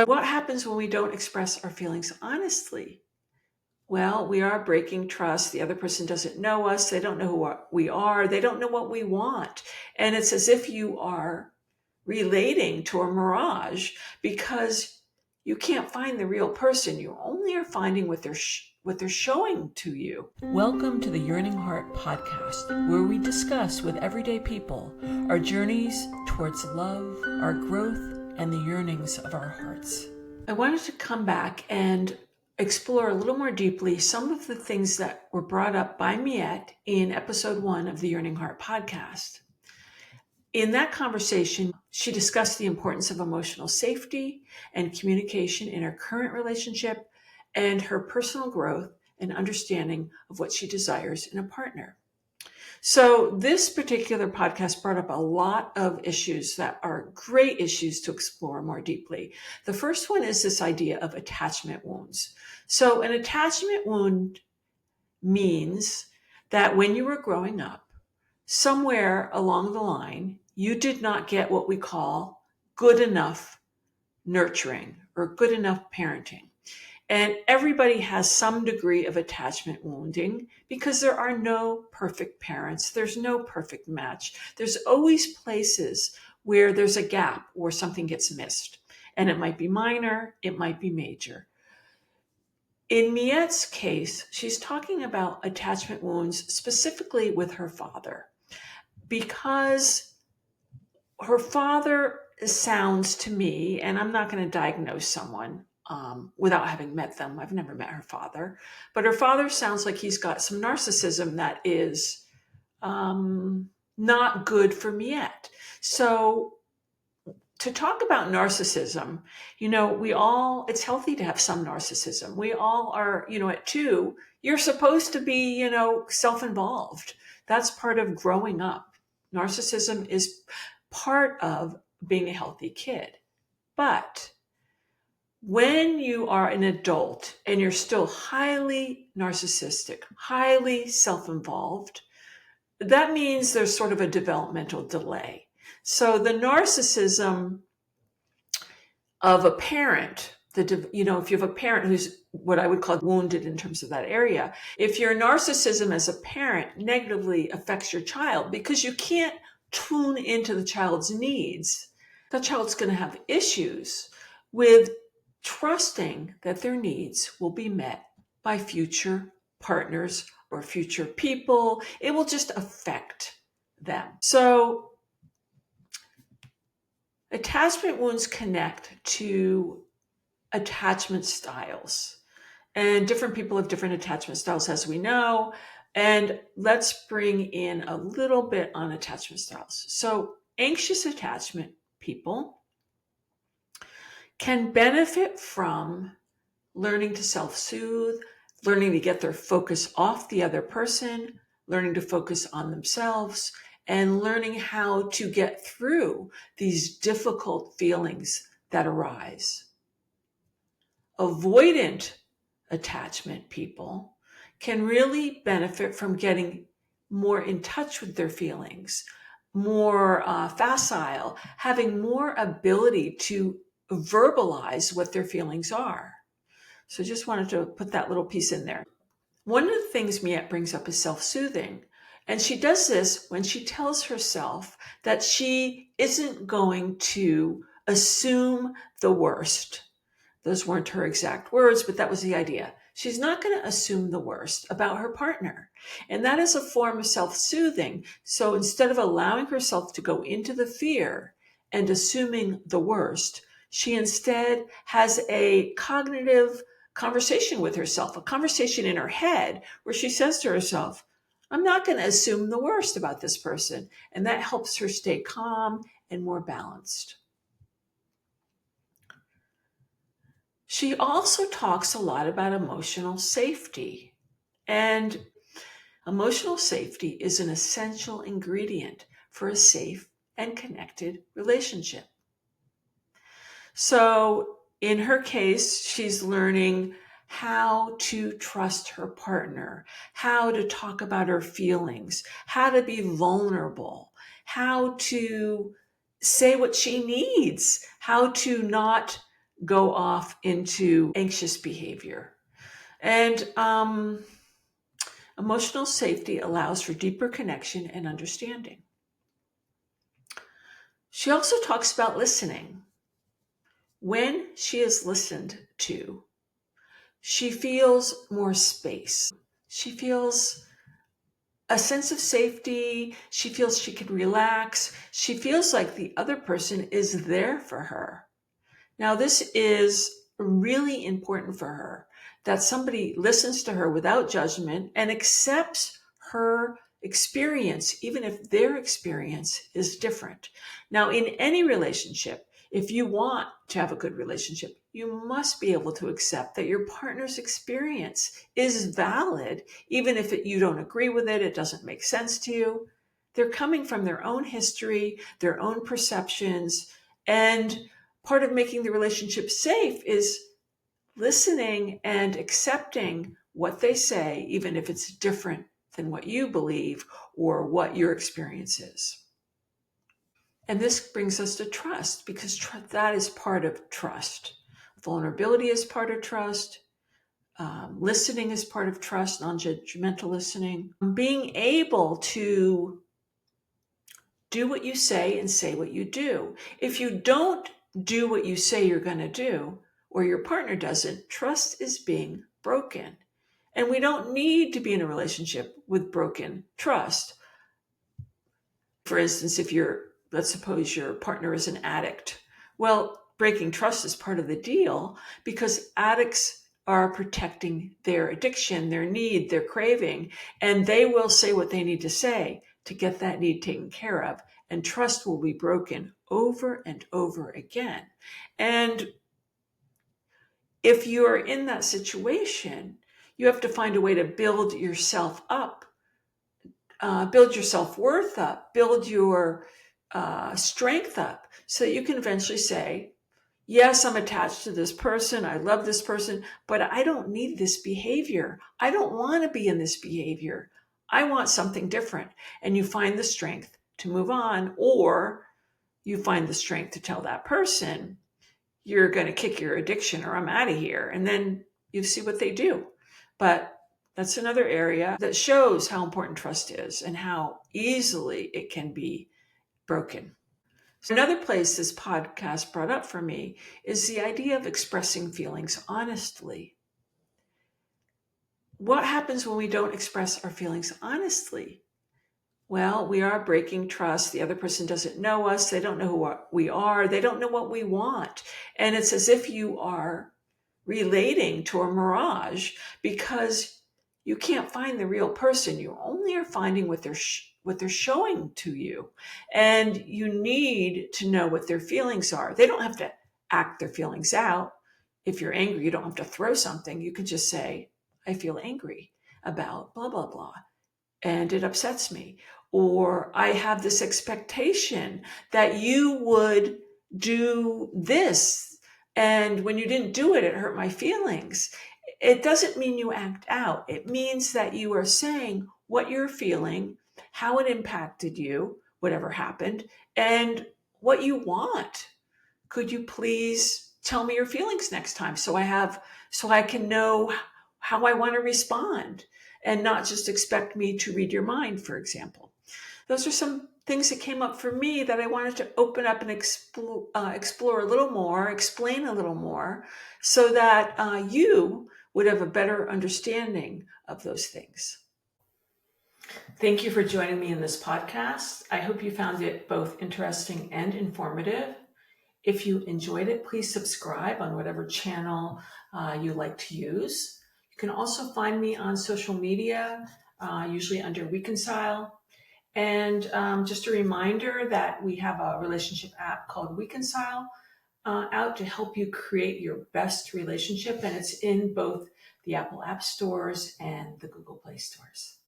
What happens when we don't express our feelings honestly? Well, we are breaking trust. The other person doesn't know us. They don't know who we are. They don't know what we want. And it's as if you are relating to a mirage because you can't find the real person. You only are finding what they're showing to you. Welcome to the Yearning Heart Podcast, where we discuss with everyday people our journeys towards love, our growth, and the yearnings of our hearts. I wanted to come back and explore a little more deeply some of the things that were brought up by Miette in episode 1 of the Yearning Heart Podcast. In that conversation, she discussed the importance of emotional safety and communication in her current relationship and her personal growth and understanding of what she desires in a partner. So this particular podcast brought up a lot of issues that are great issues to explore more deeply. The first one is this idea of attachment wounds. So an attachment wound means that when you were growing up, somewhere along the line, you did not get what we call good enough nurturing or good enough parenting. And everybody has some degree of attachment wounding because there are no perfect parents. There's no perfect match. There's always places where there's a gap or something gets missed. And it might be minor, it might be major. In Miette's case, she's talking about attachment wounds specifically with her father because her father sounds to me, and I'm not going to diagnose someone without having met them. I've never met her father, but her father sounds like he's got some narcissism that is not good for Miette. So to talk about narcissism, it's healthy to have some narcissism. We all are, at 2, you're supposed to be, self-involved. That's part of growing up. Narcissism is part of being a healthy kid. But when you are an adult and you're still highly narcissistic, highly self-involved, that means there's sort of a developmental delay. So the narcissism of a parent, if you have a parent who's what I would call wounded in terms of that area, if your narcissism as a parent negatively affects your child because you can't tune into the child's needs, the child's going to have issues with trusting that their needs will be met by future partners or future people. It will just affect them. So attachment wounds connect to attachment styles. And different people have different attachment styles, as we know. And let's bring in a little bit on attachment styles. So anxious attachment people can benefit from learning to self-soothe, learning to get their focus off the other person, learning to focus on themselves, and learning how to get through these difficult feelings that arise. Avoidant attachment people can really benefit from getting more in touch with their feelings, more facile, having more ability to verbalize what their feelings are. So just wanted to put that little piece in there. One of the things Miette brings up is self-soothing. And she does this when she tells herself that she isn't going to assume the worst. Those weren't her exact words, but that was the idea. She's not going to assume the worst about her partner. And that is a form of self-soothing. So instead of allowing herself to go into the fear and assuming the worst, she instead has a cognitive conversation with herself, a conversation in her head where she says to herself, I'm not going to assume the worst about this person. And that helps her stay calm and more balanced. She also talks a lot about emotional safety. And emotional safety is an essential ingredient for a safe and connected relationship. So in her case, she's learning how to trust her partner, how to talk about her feelings, how to be vulnerable, how to say what she needs, how to not go off into anxious behavior. And emotional safety allows for deeper connection and understanding. She also talks about listening. When she is listened to, she feels more space. She feels a sense of safety. She feels she can relax. She feels like the other person is there for her. Now, this is really important for her, that somebody listens to her without judgment and accepts her experience, even if their experience is different. Now, in any relationship, if you want to have a good relationship, you must be able to accept that your partner's experience is valid, even if you don't agree with it, it doesn't make sense to you. They're coming from their own history, their own perceptions, and part of making the relationship safe is listening and accepting what they say, even if it's different than what you believe or what your experience is. And this brings us to trust, because that is part of trust. Vulnerability is part of trust. Listening is part of trust, non-judgmental listening. Being able to do what you say and say what you do. If you don't do what you say you're going to do, or your partner doesn't, trust is being broken. And we don't need to be in a relationship with broken trust. For instance, let's suppose your partner is an addict. Well, breaking trust is part of the deal, because addicts are protecting their addiction, their need, their craving, and they will say what they need to say to get that need taken care of. And trust will be broken over and over again. And if you're in that situation, you have to find a way to build yourself up, build your self-worth up, build your strength up, so that you can eventually say, yes, I'm attached to this person. I love this person, but I don't need this behavior. I don't want to be in this behavior. I want something different. And you find the strength to move on, or you find the strength to tell that person, you're going to kick your addiction or I'm out of here. And then you see what they do. But that's another area that shows how important trust is and how easily it can be broken. So another place this podcast brought up for me is the idea of expressing feelings honestly. What happens when we don't express our feelings honestly? Well, we are breaking trust. The other person doesn't know us. They don't know who we are. They don't know what we want. And it's as if you are relating to a mirage, because you can't find the real person. You only are finding what they're showing to you. And you need to know what their feelings are. They don't have to act their feelings out. If you're angry, you don't have to throw something. You can just say, I feel angry about blah, blah, blah, and it upsets me. Or I have this expectation that you would do this, and when you didn't do it, it hurt my feelings. It doesn't mean you act out. It means that you are saying what you're feeling, how it impacted you, whatever happened, and what you want. Could you please tell me your feelings next time, so I can know how I want to respond, and not just expect me to read your mind, for example. Those are some things that came up for me that I wanted to open up and explore a little more, explain a little more, so that you would have a better understanding of those things. Thank you for joining me in this podcast. I hope you found it both interesting and informative. If you enjoyed it, please subscribe on whatever channel you like to use. You can also find me on social media, usually under Reconcile. And just a reminder that we have a relationship app called Reconcile out to help you create your best relationship. And it's in both the Apple App Stores and the Google Play Stores.